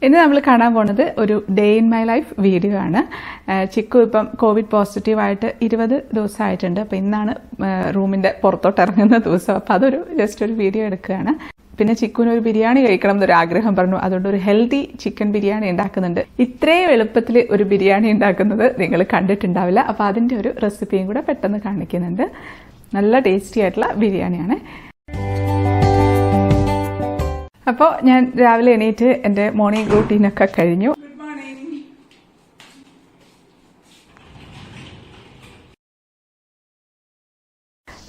ഇന്ന് നമ്മൾ കാണാൻ പോകുന്നത് ഒരു day in my life video ആണ്. ചിക്കു ഇപ്പം കോവിഡ് പോസിറ്റീവായിട്ട് 20 ദിവസമായിട്ടുണ്ട്. അപ്പോൾ ഇന്നാണ് റൂമിൻ്റെ പുറത്തോട്ട് ഇറങ്ങുന്ന ദിവസം. അപ്പോൾ അതൊരു ജസ്റ്റ് ഒരു വീഡിയോ എടുക്കുകയാണ്. പിന്നെ ചിക്കുവിന് ഒരു ബിരിയാണി കഴിക്കണം എന്നൊരു ആഗ്രഹം പറഞ്ഞു. അതുകൊണ്ട് ഒരു ഹെൽത്തി ചിക്കൻ ബിരിയാണി ഉണ്ടാക്കുന്നുണ്ട്. ഇത്രയും എളുപ്പത്തിൽ ഒരു ബിരിയാണി ഉണ്ടാക്കുന്നത് നിങ്ങൾ കണ്ടിട്ടുണ്ടാവില്ല. അപ്പോൾ അതിൻ്റെ ഒരു റെസിപ്പിയും കൂടെ പെട്ടെന്ന് കാണിക്കുന്നുണ്ട്. നല്ല ടേസ്റ്റി ആയിട്ടുള്ള ബിരിയാണിയാണ്. അപ്പോൾ ഞാൻ രാവിലെ എണീറ്റ് എൻ്റെ മോർണിംഗ് റൂട്ടീനൊക്കെ കഴിഞ്ഞു.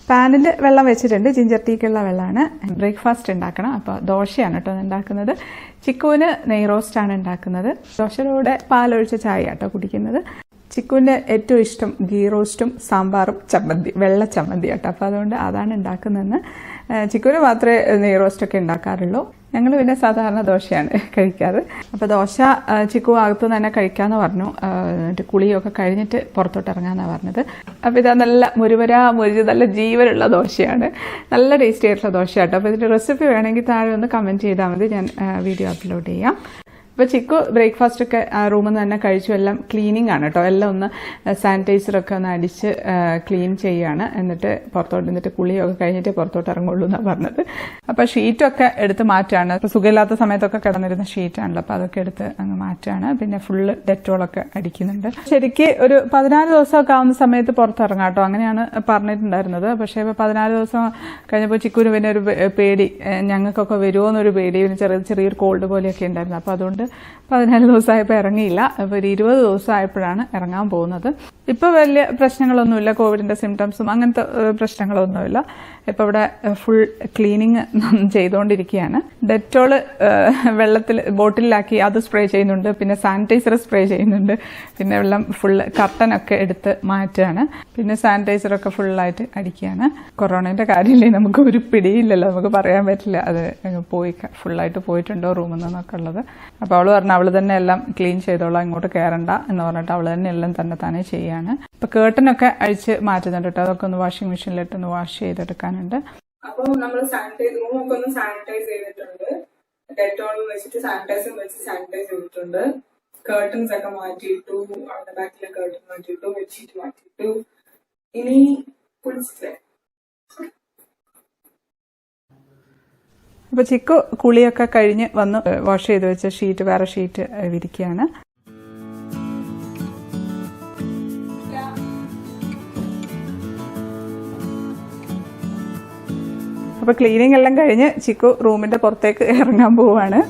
പാനിൽ വെള്ളം വെച്ചിട്ടുണ്ട്. ജിഞ്ചർ ടീക്കുള്ള വെള്ളമാണ്. ബ്രേക്ക്ഫാസ്റ്റ് ഉണ്ടാക്കണം. അപ്പോൾ ദോശയാണ് കേട്ടോ ഉണ്ടാക്കുന്നത്. ചിക്കുവിന് നെയ് റോസ്റ്റാണ് ഉണ്ടാക്കുന്നത്. ദോശയുടെ കൂടെ പാലൊഴിച്ച ചായ കേട്ടോ കുടിക്കുന്നത്. ചിക്കുവിൻ്റെ ഏറ്റവും ഇഷ്ടം ഗീ റോസ്റ്റും സാമ്പാറും ചമ്മന്തി, വെള്ള ചമ്മന്തി കേട്ടോ. അപ്പോൾ അതുകൊണ്ട് അതാണ് ഉണ്ടാക്കുന്നതെന്ന്. ചിക്കുവിന് മാത്രമേ നെയ് റോസ്റ്റൊക്കെ ഉണ്ടാക്കാറുള്ളൂ. ഞങ്ങൾ പിന്നെ സാധാരണ ദോശയാണ് കഴിക്കാറ്. അപ്പോൾ ദോശ ചിക്കു അകത്തു തന്നെ കഴിക്കാമെന്ന് പറഞ്ഞു. എന്നിട്ട് കുളിയൊക്കെ കഴിഞ്ഞിട്ട് പുറത്തോട്ട് ഇറങ്ങാമെന്നാണ് പറഞ്ഞത്. അപ്പോൾ ഇതാ നല്ല മുരിച്ച് നല്ല ജീവനുള്ള ദോശയാണ്. നല്ല ടേസ്റ്റി ആയിട്ടുള്ള ദോശ കേട്ടോ. അപ്പോൾ ഇതിൻ്റെ റെസിപ്പി വേണമെങ്കിൽ താഴെ ഒന്ന് കമൻറ്റ് ചെയ്താൽ മതി. ഞാൻ വീഡിയോ അപ്ലോഡ് ചെയ്യാം. അപ്പോൾ ചിക്കു ബ്രേക്ക്ഫാസ്റ്റ് ഒക്കെ റൂമിൽ നിന്ന് തന്നെ കഴിച്ചു. എല്ലാം ക്ലീനിങ് ആണ് കേട്ടോ. എല്ലാം ഒന്ന് സാനിറ്റൈസറൊക്കെ ഒന്ന് അടിച്ച് ക്ലീൻ ചെയ്യുകയാണ്. എന്നിട്ട് പുറത്തോട്ട് നിന്നിട്ട് കുളിയൊക്കെ കഴിഞ്ഞിട്ട് പുറത്തോട്ട് ഇറങ്ങുള്ളൂ എന്നാണ് പറഞ്ഞത്. അപ്പോൾ ഷീറ്റൊക്കെ എടുത്ത് മാറ്റുകയാണ്. ഇപ്പോൾ സുഖമില്ലാത്ത സമയത്തൊക്കെ കിടന്നിരുന്ന ഷീറ്റാണല്ലോ. അപ്പോൾ അതൊക്കെ എടുത്ത് അങ്ങ് മാറ്റുകയാണ്. പിന്നെ ഫുള്ള് ഡെറ്റോളൊക്കെ അടിക്കുന്നുണ്ട്. ശരിക്ക് ഒരു 14 ദിവസമൊക്കെ ആവുന്ന സമയത്ത് പുറത്തിറങ്ങാം കേട്ടോ. അങ്ങനെയാണ് പറഞ്ഞിട്ടുണ്ടായിരുന്നത്. പക്ഷേ ഇപ്പോൾ 14 ദിവസം കഴിഞ്ഞപ്പോൾ ചിക്കുവിന് പിന്നെ ഒരു പേടി, ഞങ്ങൾക്കൊക്കെ വരുമോ എന്നൊരു പേടി. പിന്നെ ചെറിയൊരു കോൾഡ് പോലെയൊക്കെ ഉണ്ടായിരുന്നു. അപ്പോൾ അതുകൊണ്ട് 14 ദിവസമായപ്പോൾ ഇറങ്ങിയില്ല. അപ്പോൾ ഒരു 20 ദിവസമായപ്പോഴാണ് ഇറങ്ങാൻ പോകുന്നത്. ഇപ്പോൾ വലിയ പ്രശ്നങ്ങളൊന്നുമില്ല. കോവിഡിൻ്റെ സിംറ്റംസും അങ്ങനത്തെ പ്രശ്നങ്ങളൊന്നുമില്ല. ഇപ്പോൾ ഇവിടെ ഫുൾ ക്ലീനിങ് ചെയ്തുകൊണ്ടിരിക്കുകയാണ്. ഡെറ്റോള് വെള്ളത്തിൽ ബോട്ടിലാക്കി അത് സ്പ്രേ ചെയ്യുന്നുണ്ട്. പിന്നെ സാനിറ്റൈസർ സ്പ്രേ ചെയ്യുന്നുണ്ട്. പിന്നെ വെള്ളം ഫുള്ള് കർട്ടനൊക്കെ എടുത്ത് മാറ്റുകയാണ്. പിന്നെ സാനിറ്റൈസറൊക്കെ ഫുള്ളായിട്ട് അടിക്കുകയാണ്. കൊറോണയുടെ കാര്യമില്ലേ, നമുക്ക് ഒരു പിടിയില്ലല്ലോ, നമുക്ക് പറയാൻ പറ്റില്ല അത് ഫുള്ളായിട്ട് പോയിട്ടുണ്ടോ റൂമിൽ നിന്നൊക്കെ ഉള്ളത്. അപ്പോൾ അവൾ പറഞ്ഞു അവൾ തന്നെ എല്ലാം ക്ലീൻ ചെയ്തോളാം, ഇങ്ങോട്ട് കയറണ്ട എന്ന് പറഞ്ഞിട്ട് അവൾ തന്നെ എല്ലാം തന്നെ ചെയ്യാണ്. ഇപ്പൊ കേർട്ടനൊക്കെ അഴിച്ച് മാറ്റുന്നുണ്ട് കേട്ടോ. അതൊക്കെ ഒന്ന് വാഷിംഗ് മെഷീനിലിട്ട് ഒന്ന് വാഷ് ചെയ്തെടുക്കാനുണ്ട്. അപ്പോൾ നമ്മൾ റൂമൊക്കെ ഒന്ന് സാനിറ്റൈസ് ചെയ്തിട്ടുണ്ട്. ഡെറ്റോൾ വെച്ചിട്ട് സാനിറ്റൈസർ വെച്ച് സാനിറ്റൈസ് ചെയ്തിട്ടുണ്ട്. കേർട്ടൻസ് ഒക്കെ മാറ്റിയിട്ടു. അവിടെ ബാക്കിലെ കേർട്ടൻ മാറ്റിയിട്ടു. ബെഡ്ഷീറ്റ് മാറ്റിയിട്ടു. ഇനി കുളിച്ചിട്ട് അപ്പൊ ചിക്കു കുളിയൊക്കെ കഴിഞ്ഞ് വന്ന് വാഷ് ചെയ്ത് വെച്ച വേറെ ഷീറ്റ് വിരിക്കുകയാണ്. അപ്പൊ ക്ലീനിങ് എല്ലാം കഴിഞ്ഞ് ചിക്കു റൂമിന്റെ പുറത്തേക്ക് ഇറങ്ങാൻ പോവാണ്.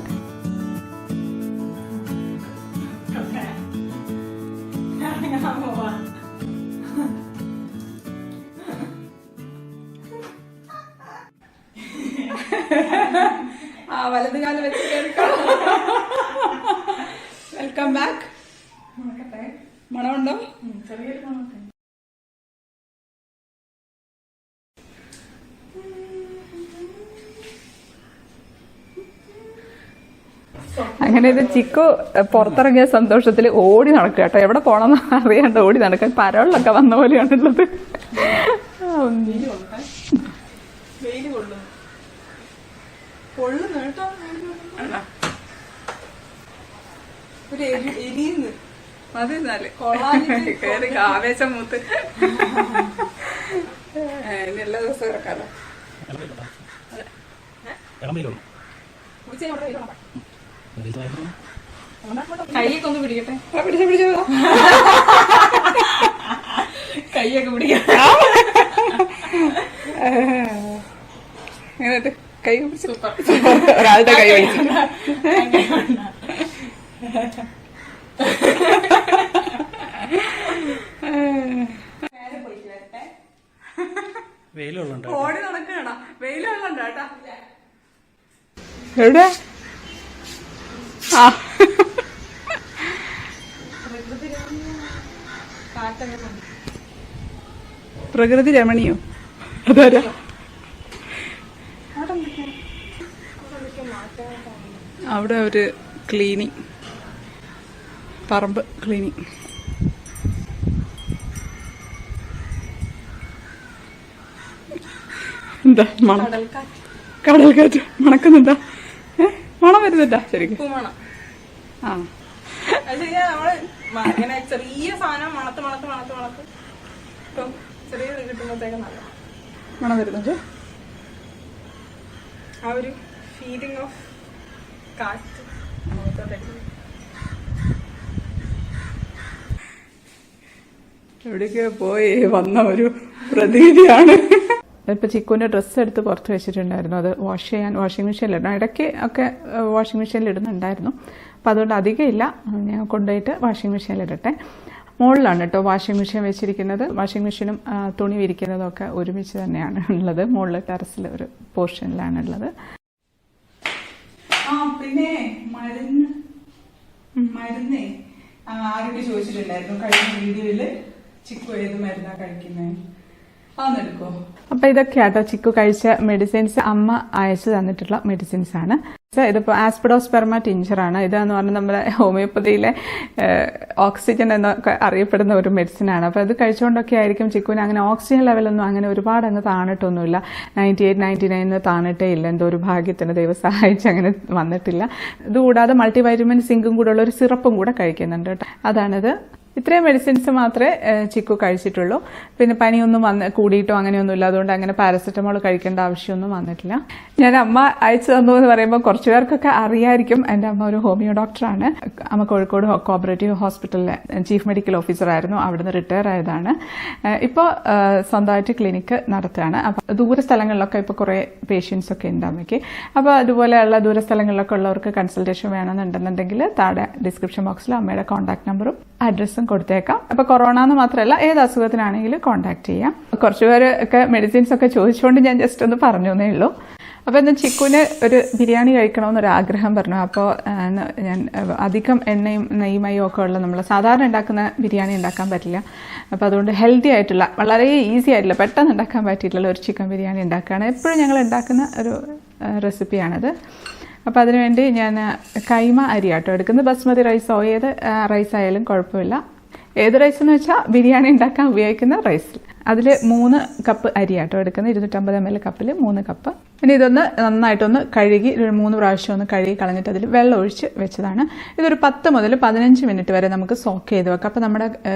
വലത് കാലം വെച്ച് കേൾക്കാം. Welcome back. മണമുണ്ടോ? ചെറിയൊരു മണമൊക്കെ. അങ്ങനെ ഇത് ചിക്കു പുറത്തിറങ്ങിയ സന്തോഷത്തിൽ ഓടി നടക്കുക കേട്ടോ. എവിടെ പോണമെന്ന് അറിയാണ്ട് ഓടി നടക്കാൻ. പരവളിലൊക്കെ വന്ന പോലെയാണുള്ളത്. ആവേശം മൂത്ത് എല്ലാ ദിവസവും ഇറക്കാലോ. കൈയൊക്കെ ഒന്ന് പിടിക്കട്ടെ. പിടിച്ചോ കൈയൊക്കെ പിടിക്കട്ടെ. എങ്ങനെ കൈ പിടിച്ചു? ഒരാളുടെ കൈ പിടിച്ചു. ഓടി നടക്കണ വെയിലുള്ളണ്ട കേട്ടാ. എവിടെ? പ്രകൃതി രമണിയോ? അതാരാ? അവിടെ ഒരു ക്ലീനിങ്, പറമ്പ് ക്ലീനിങ്. എന്താ മണം? കടൽക്കാറ്റ് മണക്കുന്നുണ്ടാ? മണം വരുന്നുണ്ടാ? ശരിക്കും അത് നമ്മള് ഇങ്ങനെ ചെറിയ സാധനം മണത്ത് ഇപ്പം ചെറിയ കിട്ടുമ്പോഴത്തേക്ക് നല്ല മണം വരുന്നത്. ആ ഒരു ഫീലിംഗ് ഓഫ് കാറ്റ് എവിടേക്ക് പോയി വന്ന ഒരു പ്രതീതിയാണ്. ഇപ്പൊ ചിക്കുവിന്റെ ഡ്രസ്സ് എടുത്ത് പുറത്ത് വെച്ചിട്ടുണ്ടായിരുന്നു. അത് വാഷ് ചെയ്യാൻ വാഷിംഗ് മെഷീനിലിടണം. ഇടയ്ക്ക് ഒക്കെ വാഷിംഗ് മെഷീനിൽ ഇടുന്നുണ്ടായിരുന്നു. അപ്പം അതുകൊണ്ട് അധികം ഇല്ല, ഞാൻ കൊണ്ടുപോയിട്ട് വാഷിംഗ് മെഷീനിലിടട്ടെ. മുകളിലാണ് കേട്ടോ വാഷിംഗ് മെഷീൻ വെച്ചിരിക്കുന്നത്. വാഷിംഗ് മെഷീനും തുണി വിരിക്കുന്നതും ഒക്കെ ഒരുമിച്ച് തന്നെയാണ് ഉള്ളത്. മുകളിൽ ടെറസിൽ ഒരു പോർഷനിലാണ് ഉള്ളത്. പിന്നെ മരുന്നേ ആരോട് ചോദിച്ചിട്ടുണ്ടായിരുന്നു കഴിഞ്ഞ വീഡിയോയില് ചിക്കു ഏത് മരുന്നാ കഴിക്കുന്നത്, അതെടുക്കോ. അപ്പൊ ഇതൊക്കെയാട്ടോ ചിക്കു കഴിച്ച മെഡിസിൻസ്. അമ്മ അയച്ചു തന്നിട്ടുള്ള മെഡിസിൻസ് ആണ്. ഇതിപ്പോ ആസ്പിഡോസ്പെർമ ടിഞ്ചറാണ്. ഇതെന്ന് പറഞ്ഞാൽ നമ്മുടെ ഹോമിയോപ്പതിയിലെ ഓക്സിജൻ എന്നൊക്കെ അറിയപ്പെടുന്ന ഒരു മെഡിസിനാണ്. അപ്പൊ ഇത് കഴിച്ചുകൊണ്ടൊക്കെ ആയിരിക്കും ചിക്കുവിന് അങ്ങനെ ഓക്സിജൻ ലെവലൊന്നും അങ്ങനെ ഒരുപാട് അങ്ങ് താണിട്ടൊന്നുമില്ല. 98, 99 താണിട്ടേ ഇല്ല. എന്തോ ഒരു ഭാഗ്യത്തിന് ദൈവം സഹായിച്ച് അങ്ങനെ വന്നിട്ടില്ല. ഇതുകൂടാതെ മൾട്ടിവൈറ്റമിൻ സിങ്കും കൂടെ ഉള്ള ഒരു സിറപ്പും കൂടെ കഴിക്കുന്നുണ്ട് കേട്ടോ. അതാണിത്. ഇത്രയും മെഡിസിൻസ് മാത്രമേ ചിക്കു കഴിച്ചിട്ടുള്ളൂ. പിന്നെ പനിയൊന്നും കൂടിയിട്ടോ അങ്ങനെയൊന്നുമില്ല. അതുകൊണ്ട് അങ്ങനെ പാരസെറ്റമോൾ കഴിക്കേണ്ട ആവശ്യമൊന്നും വന്നിട്ടില്ല. ഞാൻ അമ്മ അയച്ചു തന്നു എന്ന് പറയുമ്പോൾ കുറച്ചു പേർക്കൊക്കെ അറിയായിരിക്കും. എൻ്റെ അമ്മ ഒരു ഹോമിയോ ഡോക്ടറാണ്. അമ്മ കോഴിക്കോട് കോഓപ്പറേറ്റീവ് ഹോസ്പിറ്റലിലെ ചീഫ് മെഡിക്കൽ ഓഫീസറായിരുന്നു. അവിടുന്ന് റിട്ടയർ ആയതാണ്. ഇപ്പോൾ സ്വന്തമായിട്ട് ക്ലിനിക്ക് നടത്തുകയാണ്. അപ്പം ദൂര സ്ഥലങ്ങളിലൊക്കെ ഇപ്പോൾ കുറേ പേഷ്യൻസ് ഒക്കെ ഉണ്ട് അമ്മയ്ക്ക്. അപ്പോൾ അതുപോലെയുള്ള ദൂര സ്ഥലങ്ങളിലൊക്കെ ഉള്ളവർക്ക് കൺസൾട്ടേഷൻ വേണമെന്നുണ്ടെന്നുണ്ടെങ്കിൽ താഴെ ഡിസ്ക്രിപ്ഷൻ ബോക്സിൽ അമ്മയുടെ കോൺടാക്ട് നമ്പറും അഡ്രസ്സും കൊടുത്തേക്കാം. അപ്പൊ കൊറോണ എന്ന് മാത്രമല്ല ഏത് അസുഖത്തിനാണെങ്കിലും കോൺടാക്ട് ചെയ്യാം. കുറച്ചുപേര് ഒക്കെ മെഡിസിൻസ് ഒക്കെ ചോദിച്ചുകൊണ്ട് ഞാൻ ജസ്റ്റ് ഒന്ന് പറഞ്ഞേ ഉള്ളൂ. അപ്പോൾ ഇന്ന് ചിക്കുവിന് ഒരു ബിരിയാണി കഴിക്കണമെന്നൊരു ആഗ്രഹം പറഞ്ഞു. അപ്പോൾ ഞാൻ അധികം എണ്ണയും നെയ്മയും ഒക്കെ ഉള്ള നമ്മൾ സാധാരണ ഉണ്ടാക്കുന്ന ബിരിയാണി ഉണ്ടാക്കാൻ പറ്റില്ല. അപ്പോൾ അതുകൊണ്ട് ഹെൽത്തി ആയിട്ടുള്ള വളരെ ഈസി ആയിട്ടുള്ള പെട്ടെന്ന് ഉണ്ടാക്കാൻ പറ്റിയിട്ടുള്ള ഒരു ചിക്കൻ ബിരിയാണി ഉണ്ടാക്കുകയാണ്. എപ്പോഴും ഞങ്ങൾ ഉണ്ടാക്കുന്ന ഒരു റെസിപ്പിയാണത്. അപ്പോൾ അതിനുവേണ്ടി ഞാൻ കൈമ അരിയാട്ടോ എടുക്കുന്നത്. ബസ്മതി റൈസോ ഏത് റൈസ് ആയാലും കുഴപ്പമില്ല. ഏത് റൈസ് എന്ന് വെച്ചാൽ ബിരിയാണി ഉണ്ടാക്കാൻ ഉപയോഗിക്കുന്ന റൈസിൽ അതിൽ 3 കപ്പ് അരിയാട്ടോ എടുക്കുന്നത്. 250 ml കപ്പിൽ 3 കപ്പ്. ഇനി ഇതൊന്ന് നന്നായിട്ടൊന്ന് കഴുകി 3 പ്രാവശ്യം ഒന്ന് കഴുകി കളഞ്ഞിട്ട് അതിൽ വെള്ളം ഒഴിച്ച് വെച്ചതാണ്. ഇതൊരു 10 മുതൽ 15 മിനിറ്റ് വരെ നമുക്ക് സോക്ക് ചെയ്ത് വെക്കാം. അപ്പോൾ നമ്മുടെ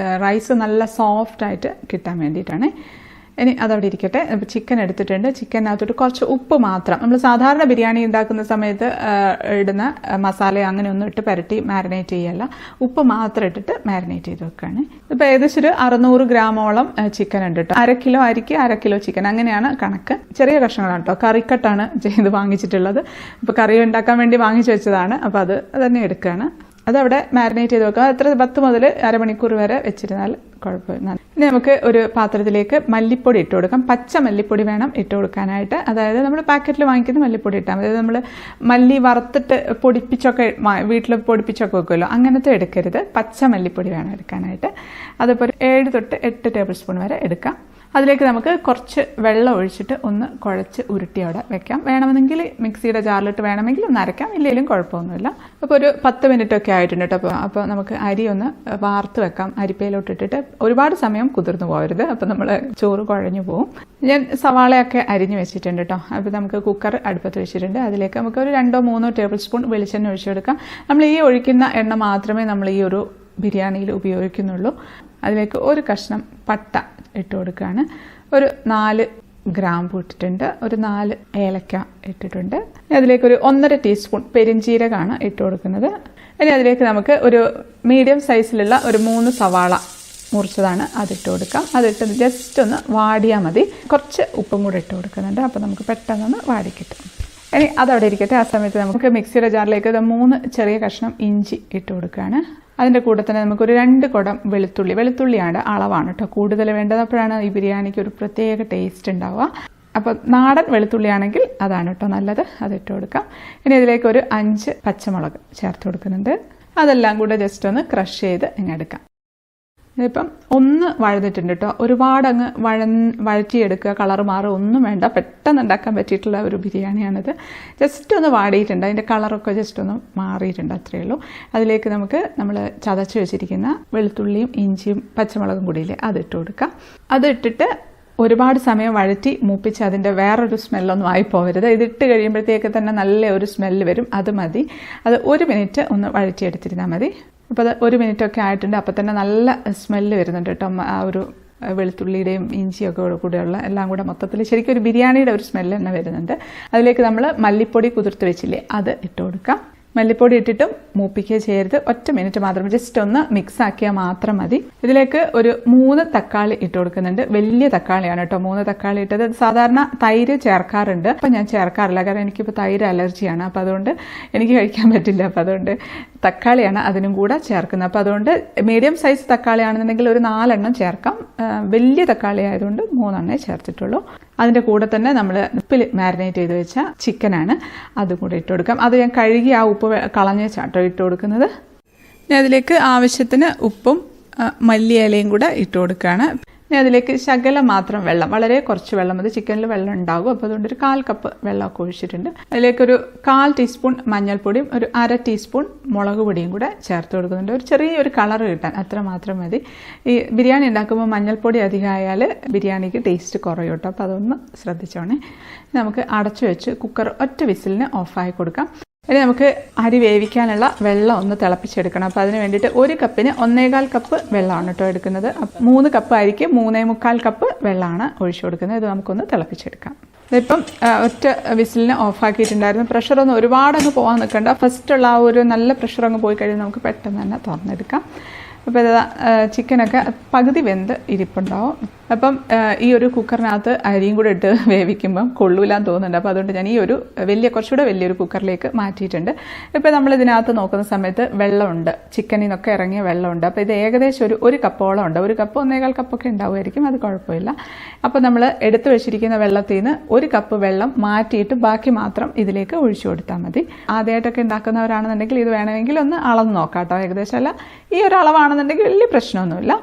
റൈസ് നല്ല സോഫ്റ്റായിട്ട് കിട്ടാൻ വേണ്ടിയിട്ടാണ്. ഇനി അതവിടെ ഇരിക്കട്ടെ. ചിക്കൻ എടുത്തിട്ടുണ്ട്. ചിക്കനകത്തോട്ട് കുറച്ച് ഉപ്പ് മാത്രം, നമ്മൾ സാധാരണ ബിരിയാണി ഉണ്ടാക്കുന്ന സമയത്ത് ഇടുന്ന മസാല അങ്ങനെയൊന്നും ഇട്ട് പുരട്ടി മാരിനേറ്റ് ചെയ്യല്ല. ഉപ്പ് മാത്രം ഇട്ടിട്ട് മാരിനേറ്റ് ചെയ്ത് വെക്കുകയാണ്. ഇപ്പോൾ ഏകദേശം ഒരു 600 ഗ്രാമോളം ചിക്കൻ ഉണ്ട് കേട്ടോ. 1/2 കിലോ അരിക്ക് 1/2 കിലോ ചിക്കൻ, അങ്ങനെയാണ് കണക്ക്. ചെറിയ കഷ്ണങ്ങളാണ് കേട്ടോ. കറിക്കട്ടാണ് ചെയ്ത് വാങ്ങിച്ചിട്ടുള്ളത്. ഇപ്പോൾ കറി ഉണ്ടാക്കാൻ വേണ്ടി വാങ്ങിച്ചു വെച്ചതാണ്. അപ്പോൾ അത് തന്നെ എടുക്കുകയാണ്. അതവിടെ മാരിനേറ്റ് ചെയ്ത് വെക്കുക. എത്ര 10 മുതൽ അരമണിക്കൂർ വരെ വെച്ചിരുന്നാൽ കുഴപ്പമില്ല. ഇനി നമുക്ക് ഒരു പാത്രത്തിലേക്ക് മല്ലിപ്പൊടി ഇട്ട് കൊടുക്കാം. പച്ച മല്ലിപ്പൊടി വേണം ഇട്ട് കൊടുക്കാനായിട്ട്. അതായത് നമ്മൾ പാക്കറ്റിൽ വാങ്ങിക്കുന്ന മല്ലിപ്പൊടി ഇട്ടാൽ മതി. നമ്മൾ മല്ലി വറുത്തിട്ട് പൊടിപ്പിച്ചൊക്കെ വീട്ടിൽ പൊടിപ്പിച്ചൊക്കെ വെക്കുമല്ലോ, അങ്ങനത്തെ എടുക്കരുത്. പച്ച മല്ലിപ്പൊടി വേണം എടുക്കാനായിട്ട്. അതിപ്പോൾ 7 തൊട്ട് 8 ടേബിൾ സ്പൂൺ വരെ എടുക്കാം. അതിലേക്ക് നമുക്ക് കുറച്ച് വെള്ളം ഒഴിച്ചിട്ട് ഒന്ന് കുഴച്ച് ഉരുട്ടി അവിടെ വെക്കാം. വേണമെങ്കിൽ മിക്സിയുടെ ജാറിലിട്ട് വേണമെങ്കിൽ ഒന്ന് അരയ്ക്കാം, ഇല്ലെങ്കിലും കുഴപ്പമൊന്നുമില്ല. അപ്പോൾ ഒരു 10 മിനിറ്റ് ഒക്കെ ആയിട്ടുണ്ട് കേട്ടോ. അപ്പോൾ നമുക്ക് അരി ഒന്ന് വാർത്ത് വെക്കാം. അരിപ്പയിലോട്ട് ഇട്ടിട്ട് ഒരുപാട് സമയം കുതിർന്നു പോകരുത്. അപ്പോൾ നമ്മൾ ചോറ് കുഴഞ്ഞു പോകും. ഞാൻ സവാളയൊക്കെ അരിഞ്ഞു വെച്ചിട്ടുണ്ട് കേട്ടോ. അപ്പോൾ നമുക്ക് കുക്കർ അടുപ്പത്ത് വെച്ചിട്ടുണ്ട്. അതിലേക്ക് നമുക്ക് ഒരു 2-3 ടേബിൾ സ്പൂൺ വെളിച്ചെണ്ണ ഒഴിച്ചെടുക്കാം. നമ്മൾ ഈ ഒഴിക്കുന്ന എണ്ണ മാത്രമേ നമ്മൾ ഈ ഒരു ബിരിയാണിയിൽ ഉപയോഗിക്കുന്നുള്ളൂ. അതിലേക്ക് ഒരു കഷ്ണം പട്ട ഇട്ട് കൊടുക്കുകയാണ്. ഒരു 4 ഗ്രാമ്പു ഇട്ടിട്ടുണ്ട്. ഒരു 4 ഏലക്ക ഇട്ടിട്ടുണ്ട്. അതിലേക്കൊരു 1.5 ടീസ്പൂൺ പെരിഞ്ജീരകമാണ് ഇട്ട് കൊടുക്കുന്നത്. ഇനി അതിലേക്ക് നമുക്ക് ഒരു മീഡിയം സൈസിലുള്ള ഒരു 3 സവാള മുറിച്ചതാണ് അതിട്ട് കൊടുക്കാം. അതിട്ട് ജസ്റ്റ് ഒന്ന് വാടിയാൽ മതി. കുറച്ച് ഉപ്പും കൂടെ ഇട്ട് കൊടുക്കുന്നുണ്ട്. അപ്പോൾ നമുക്ക് പെട്ടെന്നൊന്ന് വാടിക്കിട്ടും. ഇനി അതവിടെ ഇരിക്കട്ടെ. ആ സമയത്ത് നമുക്ക് മിക്സിയുടെ ജാറിലേക്ക് 3 ചെറിയ കഷ്ണം ഇഞ്ചി ഇട്ട് കൊടുക്കുകയാണ്. അതിൻ്റെ കൂടെ തന്നെ നമുക്കൊരു 2 കുടം വെളുത്തുള്ളിയാണ് അളവാണ് കേട്ടോ കൂടുതൽ വേണ്ടത്. അപ്പോഴാണ് ഈ ബിരിയാണിക്ക് ഒരു പ്രത്യേക ടേസ്റ്റ് ഉണ്ടാവുക. അപ്പോൾ നാടൻ വെളുത്തുള്ളിയാണെങ്കിൽ അതാണ് കേട്ടോ നല്ലത്. അതിട്ട് കൊടുക്കാം. ഇനി ഇതിലേക്ക് ഒരു 5 പച്ചമുളക് ചേർത്ത് കൊടുക്കുന്നുണ്ട്. അതെല്ലാം കൂടെ ജസ്റ്റ് ഒന്ന് ക്രഷ് ചെയ്ത് ഇങ്ങെടുക്കാം. ഇതിപ്പം ഒന്ന് വഴന്നിട്ടുണ്ട് കേട്ടോ. ഒരുപാട് അങ്ങ് വഴറ്റിയെടുക്കുക, കളർ മാറുക ഒന്നും വേണ്ട. പെട്ടെന്ന് ഉണ്ടാക്കാൻ പറ്റിയിട്ടുള്ള ഒരു ബിരിയാണിയാണിത്. ജസ്റ്റ് ഒന്ന് വാടിയിട്ടുണ്ട്, അതിൻ്റെ കളറൊക്കെ ജസ്റ്റ് ഒന്ന് മാറിയിട്ടുണ്ട്, അത്രയേ ഉള്ളൂ. അതിലേക്ക് നമുക്ക് നമ്മൾ ചതച്ച് വെച്ചിരിക്കുന്ന വെളുത്തുള്ളിയും ഇഞ്ചിയും പച്ചമുളകും കൂടിയില്ലേ അതിട്ട് കൊടുക്കാം. അതിട്ടിട്ട് ഒരുപാട് സമയം വഴറ്റി മൂപ്പിച്ച് അതിൻ്റെ വേറൊരു സ്മെല്ലൊന്നും ആയി പോകരുത്. ഇതിട്ട് കഴിയുമ്പോഴത്തേക്ക് തന്നെ നല്ല ഒരു സ്മെല്ല് വരും. അത് മതി. അത് 1 മിനിറ്റ് ഒന്ന് വഴറ്റിയെടുത്തിരുന്നാൽ മതി. അപ്പോൾ അത് 1 മിനിറ്റൊക്കെ ആയിട്ടുണ്ട്. അപ്പോൾ തന്നെ നല്ല സ്മെല്ല് വരുന്നുണ്ട് കേട്ടോ. ആ ഒരു വെളുത്തുള്ളിയുടെയും ഇഞ്ചിയൊക്കെ കൂടെയുള്ള എല്ലാം കൂടെ മൊത്തത്തിൽ ശരിക്കും ഒരു ബിരിയാണിയുടെ ഒരു സ്മെല്ല് തന്നെ വരുന്നുണ്ട്. അതിലേക്ക് നമ്മൾ മല്ലിപ്പൊടി കുതിർത്ത് വെച്ചില്ലേ, അത് ഇട്ട് കൊടുക്കാം. മല്ലിപ്പൊടി ഇട്ടിട്ടും മൂപ്പിക്കുക ചെയ്യരുത്. 1 മിനിറ്റ് മാത്രം ജസ്റ്റ് ഒന്ന് മിക്സ് ആക്കിയാൽ മാത്രം മതി. ഇതിലേക്ക് ഒരു 3 തക്കാളി ഇട്ട് കൊടുക്കുന്നുണ്ട്. വലിയ തക്കാളിയാണ് കേട്ടോ 3 തക്കാളി ഇട്ടത്. സാധാരണ തൈര് ചേർക്കാറുണ്ട്, അപ്പം ഞാൻ ചേർക്കാറില്ല. കാരണം എനിക്കിപ്പോൾ തൈര് അലർജിയാണ്. അപ്പോൾ അതുകൊണ്ട് എനിക്ക് കഴിക്കാൻ പറ്റില്ല. അപ്പോൾ അതുകൊണ്ട് തക്കാളിയാണ് അതിനും കൂടെ ചേർക്കുന്നത്. അപ്പോൾ അതുകൊണ്ട് മീഡിയം സൈസ് തക്കാളിയാണെന്നുണ്ടെങ്കിൽ ഒരു 4 എണ്ണം ചേർക്കാം. വലിയ തക്കാളി ആയതുകൊണ്ട് 3 എണ്ണേ ചേർത്തിട്ടുള്ളൂ. അതിൻ്റെ കൂടെ തന്നെ നമ്മൾ ഉപ്പിൽ മാരിനേറ്റ് ചെയ്ത് വെച്ച ചിക്കനാണ്, അതും കൂടെ ഇട്ട് കൊടുക്കാം. അത് ഞാൻ കഴുകി ആ ഉപ്പ് കളഞ്ഞ ചാട്ടോ ഇട്ട് കൊടുക്കുന്നത്. ഞാൻ അതിലേക്ക് ആവശ്യത്തിന് ഉപ്പും മല്ലിയിലയും കൂടെ ഇട്ട് കൊടുക്കുകയാണ്. ഞാൻ അതിലേക്ക് ശകലം മാത്രം വെള്ളം, വളരെ കുറച്ച് വെള്ളം മതി. ചിക്കനിൽ വെള്ളം ഉണ്ടാകും. അപ്പോൾ അതുകൊണ്ട് ഒരു 1/4 കപ്പ് വെള്ളമൊക്കെ ഒഴിച്ചിട്ടുണ്ട്. അതിലേക്കൊരു 1/4 ടീസ്പൂൺ മഞ്ഞൾപ്പൊടിയും ഒരു 1/2 ടീസ്പൂൺ മുളക് പൊടിയും കൂടെ ചേർത്ത് കൊടുക്കുന്നുണ്ട്. ഒരു ചെറിയൊരു കളർ കിട്ടാൻ, അത്ര മാത്രം മതി. ഈ ബിരിയാണി ഉണ്ടാക്കുമ്പോൾ മഞ്ഞൾപ്പൊടി അധികമായാൽ ബിരിയാണിക്ക് ടേസ്റ്റ് കുറയും കേട്ടോ. അപ്പോൾ അതൊന്ന് ശ്രദ്ധിച്ചോണേ. നമുക്ക് അടച്ചു വെച്ച് കുക്കർ ഒറ്റ വിസിലിന് ഓഫായി കൊടുക്കാം. ഇനി നമുക്ക് അരി വേവിക്കാനുള്ള വെള്ളം ഒന്ന് തിളപ്പിച്ചെടുക്കണം. അപ്പോൾ അതിന് വേണ്ടിയിട്ട് 1 കപ്പിന് 1.25 കപ്പ് വെള്ളമാണ് കേട്ടോ എടുക്കുന്നത്. 3 കപ്പ് അരിക്ക് 3.25 കപ്പ് വെള്ളമാണ് ഒഴിച്ചു കൊടുക്കുന്നത്. ഇത് നമുക്കൊന്ന് തിളപ്പിച്ചെടുക്കാം. ഇതിപ്പം ഒറ്റ വിസിലിന് ഓഫാക്കിയിട്ടുണ്ടായിരുന്നു. പ്രഷറൊന്നും ഒരുപാടങ്ങ് പോകാൻ നിൽക്കണ്ട. ഫസ്റ്റുള്ള ആ ഒരു നല്ല പ്രഷർ അങ്ങ് പോയി കഴിയുമ്പോൾ നമുക്ക് പെട്ടെന്ന് തന്നെ തുറന്നെടുക്കാം. അപ്പോൾ ഇതാ ചിക്കനൊക്കെ പകുതി വെന്ത് ഇരിപ്പുണ്ടാവും. അപ്പം ഈ ഒരു കുക്കറിനകത്ത് അരിയും കൂടെ ഇട്ട് വേവിക്കുമ്പം കൊള്ളൂലാന്ന് തോന്നുന്നുണ്ട്. അപ്പോൾ അതുകൊണ്ട് ഞാൻ ഈ ഒരു കുറച്ചുകൂടെ വലിയൊരു കുക്കറിലേക്ക് മാറ്റിയിട്ടുണ്ട്. ഇപ്പോൾ നമ്മൾ ഇതിനകത്ത് നോക്കുന്ന സമയത്ത് വെള്ളമുണ്ട്, ചിക്കനിൽ നിന്നൊക്കെ ഇറങ്ങിയ വെള്ളമുണ്ട്. അപ്പോൾ ഇത് ഏകദേശം ഒരു കപ്പോളം ഉണ്ട്. 1 കപ്പ് 1.25 കപ്പൊക്കെ ഉണ്ടാവുമായിരിക്കും, അത് കുഴപ്പമില്ല. അപ്പോൾ നമ്മൾ എടുത്തു വെച്ചിരിക്കുന്ന വെള്ളത്തിൽ നിന്ന് 1 കപ്പ് വെള്ളം മാറ്റിയിട്ട് ബാക്കി മാത്രം ഇതിലേക്ക് ഒഴിച്ചു കൊടുത്താൽ മതി. ആദ്യമായിട്ടൊക്കെ ഉണ്ടാക്കുന്നവരാണെന്നുണ്ടെങ്കിൽ ഇത് വേണമെങ്കിൽ ഒന്ന് അളന്ന് നോക്കാം കേട്ടോ. ഏകദേശം അല്ല, ഈ ഒരു അളവാണെന്നുണ്ടെങ്കിൽ വലിയ പ്രശ്നമൊന്നുമില്ല.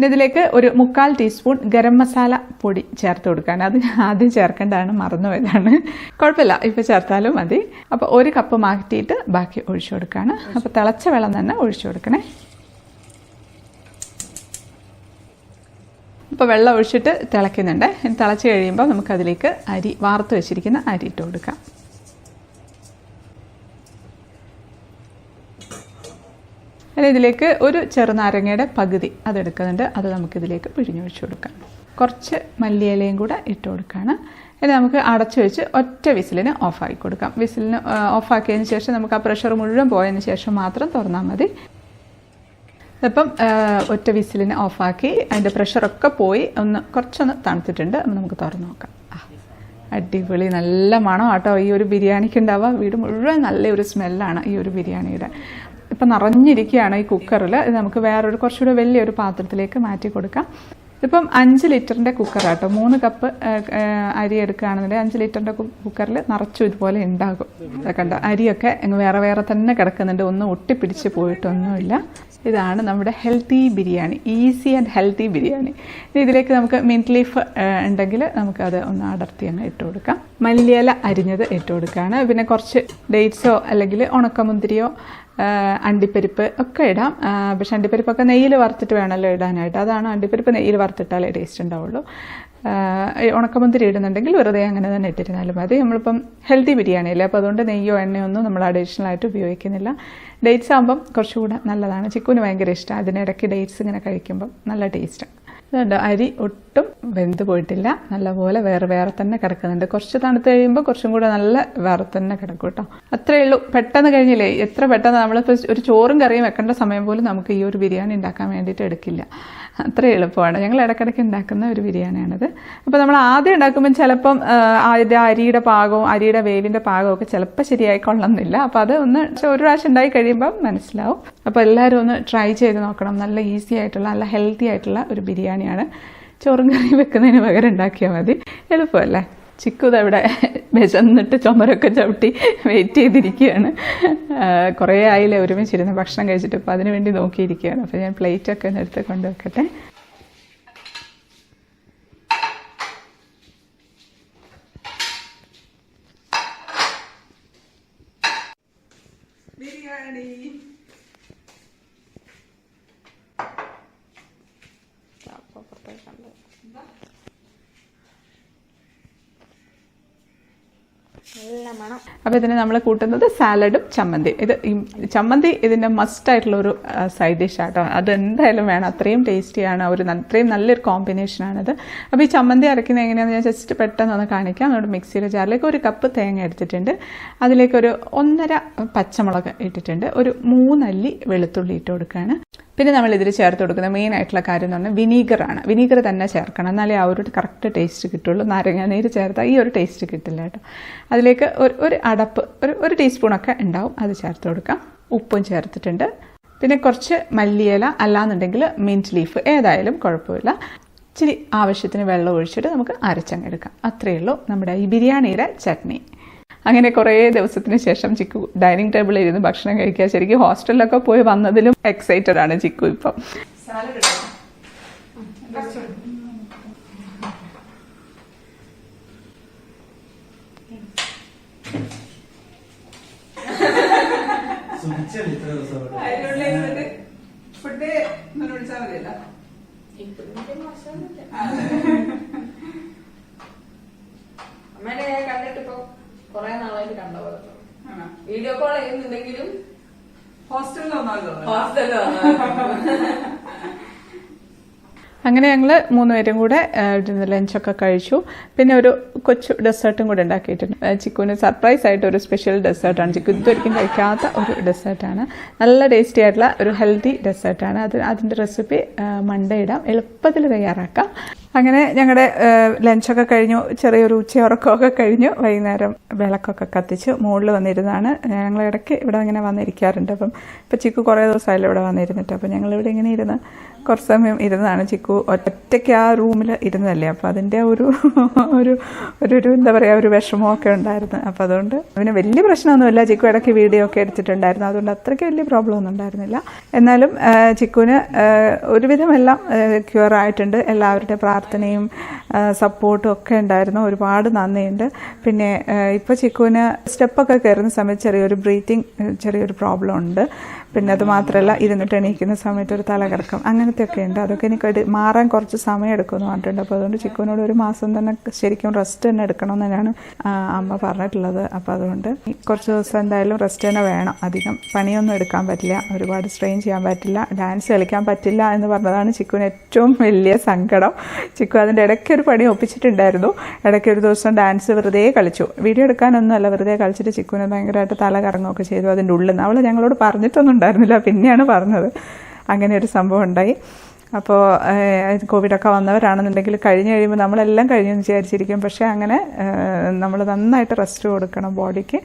ഇതിലേക്ക് ഒരു 1/4 ടീസ്പൂൺ ഗരം മസാല പൊടി ചേർത്ത് കൊടുക്കാൻ. അത് ആദ്യം ചേർക്കേണ്ടതാണ്, മറന്നുപോയതാണ്. കുഴപ്പമില്ല, ഇപ്പോൾ ചേർത്താലും മതി. അപ്പോൾ 1 കപ്പ് മാറ്റിയിട്ട് ബാക്കി ഒഴിച്ചു കൊടുക്കുകയാണ്. അപ്പോൾ തിളച്ച വെള്ളം തന്നെ ഒഴിച്ചു കൊടുക്കണേ. ഇപ്പോൾ വെള്ളം ഒഴിച്ചിട്ട് തിളയ്ക്കുന്നുണ്ട്. തിളച്ച് കഴിയുമ്പോൾ നമുക്കതിലേക്ക് വാർത്ത് വെച്ചിരിക്കുന്ന അരി ഇട്ട് കൊടുക്കാം. ഇതിലേക്ക് ഒരു ചെറുനാരങ്ങയുടെ പകുതി അതെടുക്കുന്നുണ്ട്. അത് നമുക്കിതിലേക്ക് പിഴിഞ്ഞൊഴിച്ചു കൊടുക്കാം. കുറച്ച് മല്ലിയിലയും കൂടെ ഇട്ട് കൊടുക്കുകയാണ്. ഇനി നമുക്ക് അടച്ചു വെച്ച് ഒറ്റ വിസിലിന് ഓഫാക്കി കൊടുക്കാം. വിസിലിന് ഓഫാക്കിയതിന് ശേഷം നമുക്ക് ആ പ്രഷർ മുഴുവൻ പോയതിന് ശേഷം മാത്രം തുറന്നാൽ മതി. ഇപ്പം ഒറ്റ വിസിലിന് ഓഫാക്കി അതിൻ്റെ പ്രഷറൊക്കെ പോയി കുറച്ചൊന്ന് തണുത്തിട്ടുണ്ട്. നമുക്ക് തുറന്ന് നോക്കാം. അടിപൊളി നല്ല മണം കേട്ടോ ഈ ഒരു ബിരിയാണിക്ക് ഉണ്ടാവുക. വീട് മുഴുവൻ നല്ലൊരു സ്മെല്ലാണ് ഈ ഒരു ബിരിയാണിയുടെ. ഇപ്പം നിറഞ്ഞിരിക്കുകയാണ് ഈ കുക്കറിൽ. ഇത് നമുക്ക് വേറൊരു കുറച്ചുകൂടെ വലിയൊരു പാത്രത്തിലേക്ക് മാറ്റി കൊടുക്കാം. ഇപ്പം 5 ലിറ്ററിൻ്റെ കുക്കറാട്ടോ. 3 കപ്പ് അരി എടുക്കുകയാണെന്നുണ്ടെങ്കിൽ 5 ലിറ്ററിൻ്റെ കുക്കറിൽ നിറച്ചും ഇതുപോലെ ഉണ്ടാകും. കണ്ട അരിയൊക്കെ വേറെ വേറെ തന്നെ കിടക്കുന്നുണ്ട്. ഒന്നും ഒട്ടിപ്പിടിച്ച് പോയിട്ടൊന്നുമില്ല. ഇതാണ് നമ്മുടെ healthy biryani, easy and healthy biryani. ഇനി ഇതിലേക്ക് നമുക്ക് മിൻറ്റ് ലീഫ് ഉണ്ടെങ്കിൽ നമുക്കത് ഒന്ന് അടർത്തി അങ്ങ് ഇട്ട് കൊടുക്കാം. മല്ലിയില അരിഞ്ഞത് ഇട്ട് കൊടുക്കുകയാണ്. പിന്നെ കുറച്ച് ഡേറ്റ്സോ അല്ലെങ്കിൽ ഉണക്കമുന്തിരിയോ അണ്ടിപ്പരിപ്പ് ഒക്കെ ഇടാം. പക്ഷെ അണ്ടിപ്പരിപ്പൊക്കെ നെയ്യിൽ വറുത്തിട്ട് വേണമല്ലോ ഇടാനായിട്ട്. അതാണ് അണ്ടിപ്പരിപ്പ് നെയ്യിൽ വറുത്തിട്ടാലേ ടേസ്റ്റ് ഉണ്ടാവുള്ളൂ. ഉണക്കമുന്തിരി ഇടുന്നുണ്ടെങ്കിൽ വെറുതെ അങ്ങനെ തന്നെ ഇട്ടിരുന്നാലും മതി. നമ്മളിപ്പം ഹെൽത്തി ബിരിയാണിയല്ലേ, അപ്പോൾ അതുകൊണ്ട് നെയ്യോ എണ്ണയോ ഒന്നും നമ്മൾ അഡീഷണൽ ആയിട്ട് ഉപയോഗിക്കുന്നില്ല. ഡേറ്റ്സ് ആകുമ്പം കുറച്ചുകൂടെ നല്ലതാണ്. ചിക്കുന് ഭയങ്കര ഇഷ്ടമാണ്. അതിനിടയ്ക്ക് ഡേറ്റ്സ് ഇങ്ങനെ കഴിക്കുമ്പം നല്ല ടേസ്റ്റാണ്. അതുകൊണ്ട് അരി ഒട്ടും വെന്ത് പോയിട്ടില്ല, നല്ലപോലെ വേറെ വേറെ തന്നെ കിടക്കുന്നുണ്ട്. കുറച്ച് തണുത്ത് കഴിയുമ്പോൾ കുറച്ചും കൂടെ നല്ല വേറെ തന്നെ കിടക്കും കേട്ടോ. അത്രയേ ഉള്ളൂ, പെട്ടെന്ന് കഴിഞ്ഞില്ലേ. എത്ര പെട്ടെന്ന് നമ്മളിപ്പോൾ ഒരു ചോറും കറിയും വെക്കേണ്ട സമയം പോലും നമുക്ക് ഈ ഒരു ബിരിയാണി ഉണ്ടാക്കാൻ വേണ്ടിയിട്ട് എടുക്കില്ല. അത്ര എളുപ്പമാണ്. ഞങ്ങൾ ഇടയ്ക്കിടയ്ക്ക് ഉണ്ടാക്കുന്ന ഒരു ബിരിയാണിയാണിത്. അപ്പോൾ നമ്മൾ ആദ്യം ഉണ്ടാക്കുമ്പോൾ ചിലപ്പം അതിൻ്റെ അരിയുടെ പാകവും അരിയുടെ വേവിൻ്റെ പാകവും ഒക്കെ ചിലപ്പോൾ ശരിയായി കൊള്ളുന്നില്ല. അപ്പോൾ അത് ഒരു പ്രാവശ്യം ഉണ്ടായി കഴിയുമ്പം മനസ്സിലാവും. അപ്പോൾ എല്ലാവരും ഒന്ന് ട്രൈ ചെയ്ത് നോക്കണം. നല്ല ഈസി ആയിട്ടുള്ള നല്ല ഹെൽത്തി ആയിട്ടുള്ള ഒരു ബിരിയാണിയാണ്. ചോറും കറി വെക്കുന്നതിന് പകരം ഉണ്ടാക്കിയാൽ മതി. എളുപ്പമല്ലേ. ചിക്കുത് അവിടെ വിശന്നിട്ട് ചുമരൊക്കെ ചവിട്ടി വെയിറ്റ് ചെയ്തിരിക്കുകയാണ്. കുറേ ആയില്ലേ ഒരുമിച്ചിരുന്ന് ഭക്ഷണം കഴിച്ചിട്ട്. ഇപ്പോൾ അതിന് വേണ്ടി നോക്കിയിരിക്കുകയാണ്. അപ്പോൾ ഞാൻ പ്ലേറ്റൊക്കെ ഒന്ന് എടുത്ത് കൊണ്ടുവെക്കട്ടെ. ബിരിയാണി അപ്പോൾ ഇതിന് നമ്മൾ കൂട്ടുന്നത് സാലഡും ചമ്മന്തി. ചമ്മന്തി ഇതിൻ്റെ മസ്റ്റായിട്ടുള്ളൊരു സൈഡ് ഡിഷ് ആട്ടോ. അത് എന്തായാലും വേണം, അത്രയും ടേസ്റ്റിയാണ്, അത്രയും നല്ലൊരു കോമ്പിനേഷനാണിത്. അപ്പോൾ ഈ ചമ്മന്തി അരയ്ക്കുന്നത് എങ്ങനെയാണെന്ന് ഞാൻ ജസ്റ്റ് പെട്ടെന്ന് ഒന്ന് കാണിക്കാം. നമ്മുടെ മിക്സിയുടെ ജാറിലേക്ക് 1 കപ്പ് തേങ്ങ എടുത്തിട്ടുണ്ട്, അതിലേക്ക് ഒരു 1.5 പച്ചമുളക് ഇട്ടിട്ടുണ്ട്, ഒരു 3 അല്ലി വെളുത്തുള്ളി ഇട്ട് കൊടുക്കുകയാണ്. പിന്നെ നമ്മൾ ഇതിൽ ചേർത്ത് കൊടുക്കുന്ന മെയിൻ ആയിട്ടുള്ള കാര്യം എന്ന് പറഞ്ഞാൽ വിനീഗറാണ്. വിനീഗർ തന്നെ ചേർക്കണം, എന്നാലേ ആ ഒരു കറക്റ്റ് ടേസ്റ്റ് കിട്ടുള്ളൂ. നാരങ്ങാനീര് ചേർത്താൽ ഈ ഒരു ടേസ്റ്റ് കിട്ടില്ല കേട്ടോ. അതിലേക്ക് ഒരു അടപ്പ്, ഒരു ടീസ്പൂണൊക്കെ ഉണ്ടാവും, അത് ചേർത്ത് കൊടുക്കാം. ഉപ്പും ചേർത്തിട്ടുണ്ട്. പിന്നെ കുറച്ച് മല്ലിയില, അല്ലാന്നുണ്ടെങ്കിൽ മിൻറ്റ് ലീഫ്, ഏതായാലും കുഴപ്പമില്ല. ഇച്ചിരി ആവശ്യത്തിന് വെള്ളം ഒഴിച്ചിട്ട് നമുക്ക് അരച്ചങ്ങെടുക്കാം. അത്രയേ ഉള്ളൂ നമ്മുടെ ഈ ബിരിയാണിയുടെ ചട്നി. അങ്ങനെ കുറേ ദിവസത്തിന് ശേഷം ചിക്കു ഡൈനിങ് ടേബിളിൽ ഇരുന്ന് ഭക്ഷണം കഴിക്കുക. ശരിക്കും ഹോസ്റ്റലിലൊക്കെ പോയി വന്നതിലും എക്സൈറ്റഡ് ആണ് ചിക്കു ഇപ്പം. കണ്ടിട്ടിപ്പോ കൊറേ നാളായിട്ട് കണ്ട പോലെ വീഡിയോ കോൾ ചെയ്യുന്നുണ്ടെങ്കിലും ഹോസ്റ്റലിൽ അങ്ങനെ ഞങ്ങൾ 3 പേരും കൂടെ ലഞ്ചൊക്കെ കഴിച്ചു. പിന്നെ ഒരു കൊച്ചു ഡെസേർട്ടും കൂടെ ഉണ്ടാക്കിയിട്ടുണ്ട്. ചിക്കുവിന് സർപ്രൈസ് ആയിട്ട് ഒരു സ്പെഷ്യൽ ഡെസേർട്ടാണ്. ചിക്കു ഇതൊരിക്കലും കഴിക്കാത്ത ഒരു ഡെസേർട്ടാണ്. നല്ല ടേസ്റ്റി ആയിട്ടുള്ള ഒരു ഹെൽത്തി ഡെസേർട്ടാണ്. അതിൻ്റെ റെസിപ്പി മൺഡേ ഇടാം, എളുപ്പത്തിൽ തയ്യാറാക്കാം. അങ്ങനെ ഞങ്ങളുടെ ലഞ്ചൊക്കെ കഴിഞ്ഞു, ചെറിയൊരു ഉച്ചയുറക്കമൊക്കെ കഴിഞ്ഞു. വൈകുന്നേരം വിളക്കൊക്കെ കത്തിച്ച് മുകളിൽ വന്നിരുന്നാണ്. ഞങ്ങൾ ഇടയ്ക്ക് ഇവിടെ ഇങ്ങനെ വന്നിരിക്കാറുണ്ട്. അപ്പം ഇപ്പം ചിക്കു കുറേ ദിവസമായാലും ഇവിടെ വന്നിരുന്നിട്ട്, അപ്പം ഞങ്ങളിവിടെ ഇങ്ങനെ ഇരുന്ന് കുറച്ച് സമയം ഇരുന്നതാണ്. ചിക്കു ഒറ്റയ്ക്ക് ആ റൂമിൽ ഇരുന്നതല്ലേ, അപ്പോൾ അതിൻ്റെ ഒരു എന്താ പറയുക, ഒരു വിഷമമൊക്കെ ഉണ്ടായിരുന്നു. അപ്പോൾ അതുകൊണ്ട് പിന്നെ വലിയ പ്രശ്നമൊന്നുമില്ല. ചിക്കു ഇടയ്ക്ക് വീഡിയോ ഒക്കെ എടുത്തിട്ടുണ്ടായിരുന്നു, അതുകൊണ്ട് അത്രയ്ക്ക് വലിയ പ്രോബ്ലം ഒന്നും ഉണ്ടായിരുന്നില്ല. എന്നാലും ചിക്കുവിന് ഒരുവിധം എല്ലാം ക്യൂർ ആയിട്ടുണ്ട്. എല്ലാവരുടെയും പ്രാർത്ഥനയും സപ്പോർട്ടും ഒക്കെ ഉണ്ടായിരുന്നു. ഒരുപാട് നന്ദിയുണ്ട്. പിന്നെ ഇപ്പോൾ ചിക്കുവിന് സ്റ്റെപ്പൊക്കെ കയറുന്ന സമയത്ത് ചെറിയൊരു പ്രോബ്ലം ഉണ്ട്. പിന്നെ അത് മാത്രമല്ല, ഇരുന്നിട്ട് എണീക്കുന്ന സമയത്ത് ഒരു തലകറക്കം, അങ്ങനത്തെയൊക്കെ ഉണ്ട്. അതൊക്കെ എനിക്ക് മാറാൻ കുറച്ച് സമയം എടുക്കുമെന്ന് പറഞ്ഞിട്ടുണ്ട്. അപ്പോൾ അതുകൊണ്ട് ചിക്കുവിനോട് 1 മാസം തന്നെ ശരിക്കും റെസ്റ്റ് തന്നെ എടുക്കണം എന്നാണ് അമ്മ പറഞ്ഞിട്ടുള്ളത്. അപ്പോൾ അതുകൊണ്ട് കുറച്ച് ദിവസം എന്തായാലും റെസ്റ്റ് തന്നെ വേണം. അധികം പണിയൊന്നും എടുക്കാൻ പറ്റില്ല, ഒരുപാട് സ്ട്രെയിൻ ചെയ്യാൻ പറ്റില്ല, ഡാൻസ് കളിക്കാൻ പറ്റില്ല എന്ന് പറഞ്ഞതാണ് ചിക്കുവിന് ഏറ്റവും വലിയ സങ്കടം. ചിക്കു അതിൻ്റെ ഇടയ്ക്കൊരു പണി ഒപ്പിച്ചിട്ടുണ്ടായിരുന്നു. ഇടയ്ക്കൊരു ദിവസം ഡാൻസ് വെറുതെ കളിച്ചു. വീഡിയോ എടുക്കാനൊന്നുമല്ല, വെറുതെ കളിച്ചിട്ട് ചിക്കുവിന് ഭയങ്കരമായിട്ട് തല കറങ്ങുകയൊക്കെ ചെയ്തു. അതിൻ്റെ ഉള്ളിൽ നിന്ന് അവൾ ഞങ്ങളോട് പറഞ്ഞിട്ടൊന്നും ഉണ്ടായിരുന്നില്ല, പിന്നെയാണ് പറഞ്ഞത്. അങ്ങനെ ഒരു സംഭവം ഉണ്ടായി. അപ്പോൾ കോവിഡൊക്കെ വന്നവരാണെന്നുണ്ടെങ്കിൽ കഴിഞ്ഞ് കഴിയുമ്പോൾ നമ്മളെല്ലാം കഴിഞ്ഞെന്ന് വിചാരിച്ചിരിക്കും. പക്ഷേ അങ്ങനെ നമ്മൾ നന്നായിട്ട് റെസ്റ്റ് കൊടുക്കണം ബോഡിക്ക്.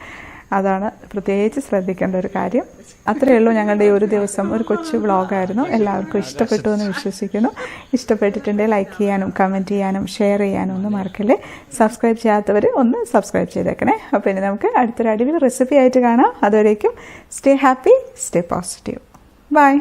അതാണ് പ്രത്യേകിച്ച് ശ്രദ്ധിക്കേണ്ട ഒരു കാര്യം. അത്രയേ ഉള്ളൂ ഞങ്ങളുടെ ഈ ഒരു ദിവസം. ഒരു കൊച്ചു വ്ളോഗായിരുന്നു. എല്ലാവർക്കും ഇഷ്ടപ്പെട്ടു എന്ന് വിശ്വസിക്കുന്നു. ഇഷ്ടപ്പെട്ടിട്ടുണ്ടെങ്കിൽ ലൈക്ക് ചെയ്യാനും കമൻറ്റ് ചെയ്യാനും ഷെയർ ചെയ്യാനും ഒന്നും മറക്കല്ലേ. സബ്സ്ക്രൈബ് ചെയ്യാത്തവർ ഒന്ന് സബ്സ്ക്രൈബ് ചെയ്തേക്കണേ. അപ്പോൾ ഇനി നമുക്ക് അടുത്തൊരു അടിപൊളി റെസിപ്പി ആയിട്ട് കാണാം. അതുവരേക്കും stay happy, stay positive. By.